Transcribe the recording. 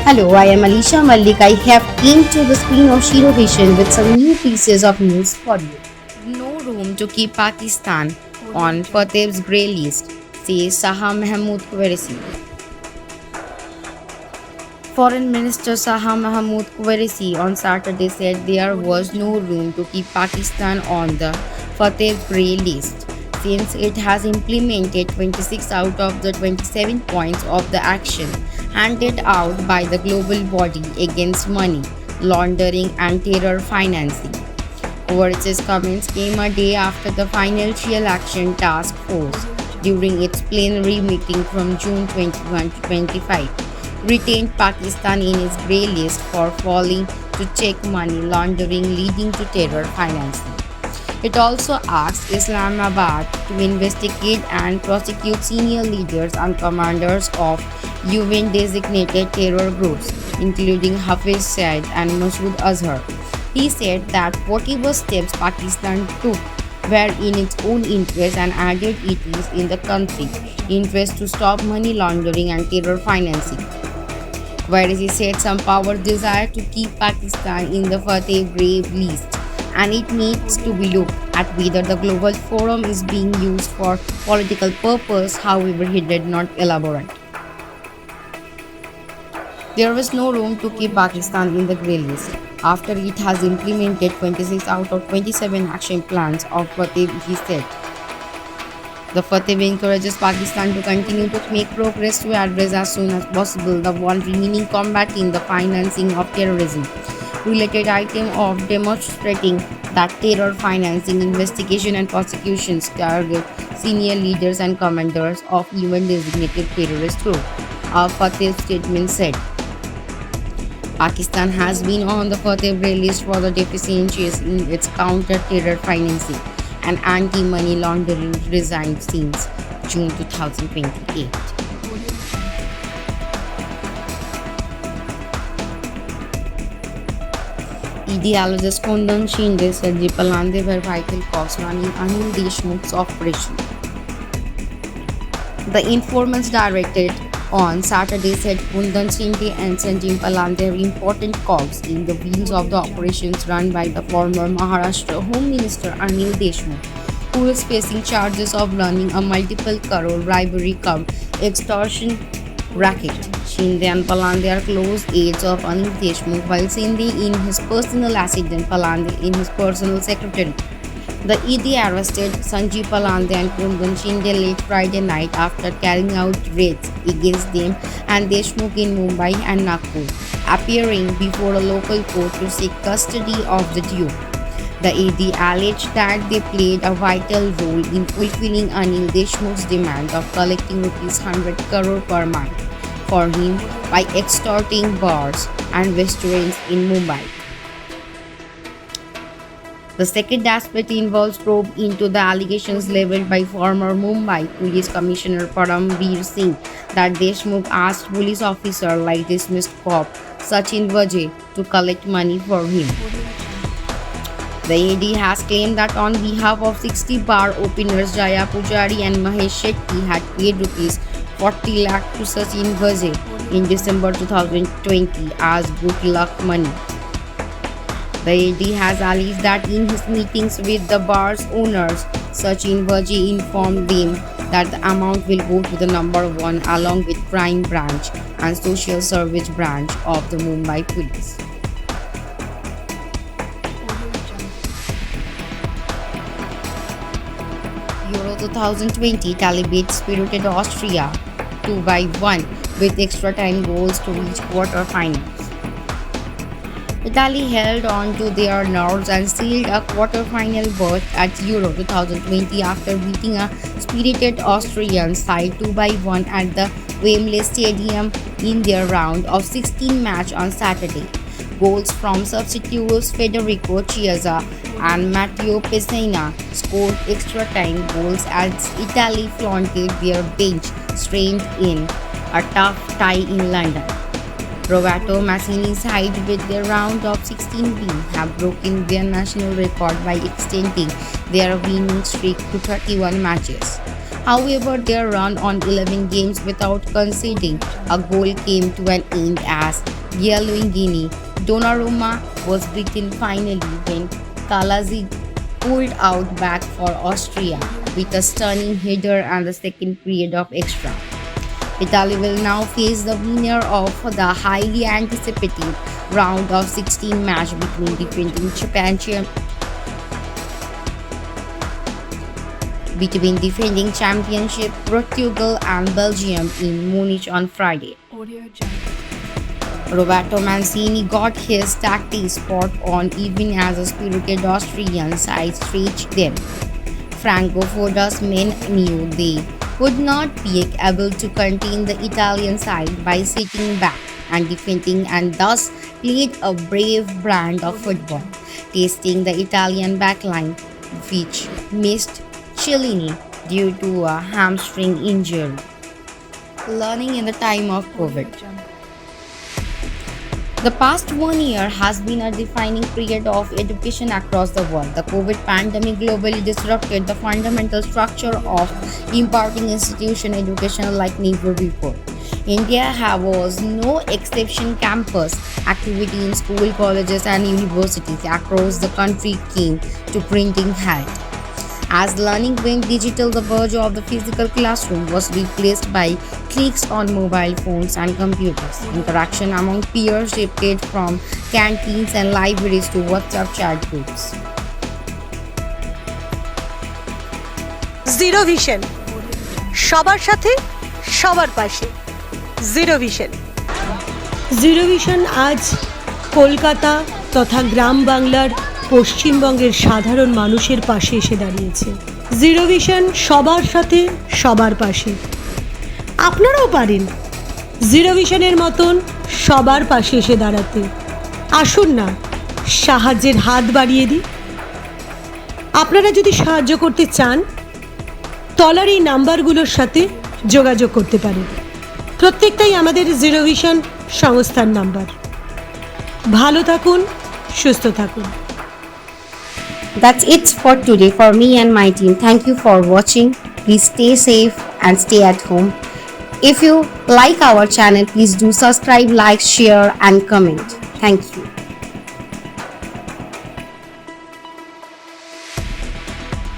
Hello, I am Alisha Malik. I have came to the screen of Shiro Vision with some new pieces of news for you. No room to keep Pakistan on Fateh's grey list, says Saha Mahmood Qureshi. Foreign Minister Saha Mahmood Qureshi on Saturday said there was no room to keep Pakistan on the Fateh grey list since it has implemented 26 out of the 27 points of the action handed out by the global body against money laundering and terror financing. Qureshi's comments came a day after the Financial Action Task Force, during its plenary meeting from June 21 to 25, retained Pakistan in its grey list for failing to check money laundering leading to terror financing. It also asked Islamabad to investigate and prosecute senior leaders and commanders of UN designated terror groups, including Hafiz Saeed and Masood Azhar. He said that whatever steps Pakistan took were in its own interest and added it is in the country's interest to stop money laundering and terror financing. Whereas he said some powers desire to keep Pakistan in the Fateh grey list and it needs to be looked at whether the global forum is being used for political purpose. However, he did not elaborate. There was no room to keep Pakistan in the grey list after it has implemented 26 out of 27 action plans of Fateh, he said. The Fateh encourages Pakistan to continue to make progress to address as soon as possible the one remaining combating the financing of terrorism related item of demonstrating that terror financing investigation and prosecutions target senior leaders and commanders of UN designated terrorist group. A Fateh statement said. Pakistan has been on the Fateh grey list for the deficiencies in its counter-terror financing and anti-money laundering regime since June 2028. Ideologist Kundan Shinde said the Palande were vital cogs running Anil Deshmukh's operation. The informants directed on Saturday said Kundan Shinde and Sanjeev Palande are important cogs in the wheels of the operations run by the former Maharashtra Home Minister Anil Deshmukh, who is facing charges of running a multiple crore bribery cum extortion racket. Shinde and Palande are close aides of Anil Deshmukh, while Shinde in his personal assistant, Palande in his personal secretary. The ED arrested Sanjeev Palande and Kundan Shinde late Friday night after carrying out raids against them and Deshmukh in Mumbai and Nagpur, appearing before a local court to seek custody of the duo. The ED alleged that they played a vital role in fulfilling Anil Deshmukh's demand of collecting rupees 100 crore per month for him by extorting bars and restaurants in Mumbai. The second aspect involves probe into the allegations leveled by former Mumbai Police Commissioner Paramveer Singh that Deshmukh asked police officer like dismissed cop Sachin Vajay to collect money for him. The AD has claimed that on behalf of 60 bar openers, Jaya Pujari and Mahesh Shetty had paid rupees 40 lakh to Sachin Vajay in December 2020 as good luck money. The AD has alleged that in his meetings with the bar's owners, Sachin Vajay informed them that the amount will go to the number 1 along with crime branch and social service branch of the Mumbai police. Euro 2020 Taliban spirited Austria 2-1 with extra time goals to reach quarter-finals. Italy held on to their nerves and sealed a quarter-final berth at Euro 2020 after beating a spirited Austrian side 2-1 at the Wembley Stadium in their round of 16 match on Saturday. Goals from substitutes Federico Chiesa and Matteo Pessina scored extra time goals as Italy flaunted their bench strength in a tough tie in London. Roberto Mancini's side with their round of 16 win have broken their national record by extending their winning streak to 31 matches. However, their run on 11 games without conceding a goal came to an end as Yellow Guinea Donnarumma was beaten finally when Kalazi pulled out back for Austria with a stunning header and the second period of extra. Italy will now face the winner of the highly anticipated round of 16 match between defending championship Portugal and Belgium in Munich on Friday. Roberto Mancini got his tactics spot on even as a spirited Austrian side stretched them. Franco Foda's men knew they would not be able to contain the Italian side by sitting back and defending and thus played a brave brand of football, testing the Italian backline which missed Cellini due to a hamstring injury. Learning in the time of COVID. The past 1 year has been a defining period of education across the world. The COVID pandemic globally disrupted the fundamental structure of imparting institution education like never before. India was no exception. Campus activity in school, colleges, and universities across the country came to printing head. As learning went digital, the verge of the physical classroom was replaced by clicks on mobile phones and computers. Interaction among peers shifted from canteens and libraries to WhatsApp chat groups. Zero vision, সবার সাথে সবার পাশে। Zero vision. Zero vision আজ কলকাতা তথা গ্রাম বাংলার পশ্চিমবঙ্গের সাধারণ মানুষের পাশে এসে দাঁড়িয়েছে। জিরো ভিশন সবার সাথে সবার পাশে। আপনারাও পারেন জিরো ভিশনের মতন সবার পাশে এসে দাঁড়াতে। আসুন না সাহায্যের হাত বাড়িয়ে দিই। আপনারা যদি সাহায্য করতে চান তলার এই নাম্বারগুলোর সাথে যোগাযোগ করতে পারেন। প্রত্যেকটাই আমাদের জিরো ভিশন সংস্থার নাম্বার। ভালো থাকুন, সুস্থ থাকুন। That's it for today for me and my team. Thank you for watching. Please stay safe and stay at home. If you like our channel, please do subscribe, like, share and comment. Thank you.